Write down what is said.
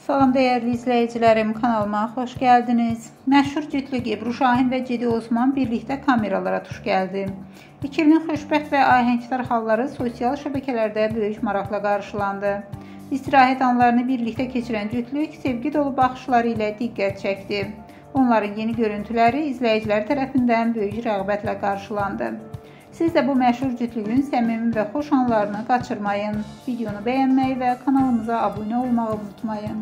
Salam dəyərli izləyicilərim, kanalıma xoş gəldiniz. Məşhur cütlük Ebru Şahin və Cedi Osman birlikdə kameralara tuş gəldi. İkilinin xoşbəxt və ahəngdar halları sosial şəbəkələrdə böyük maraqla qarşılandı. İstirahət anlarını birlikdə keçirən cütlük sevgi dolu baxışları ilə diqqət çəkdi. Onların yeni görüntüləri izləyicilər tərəfindən böyük rəğbətlə qarşılandı. Siz də bu məşhur cütlüyün səmimi və xoş anlarını qaçırmayın. Videonu bəyənməyi və kanalımıza abunə olmağı unutmayın.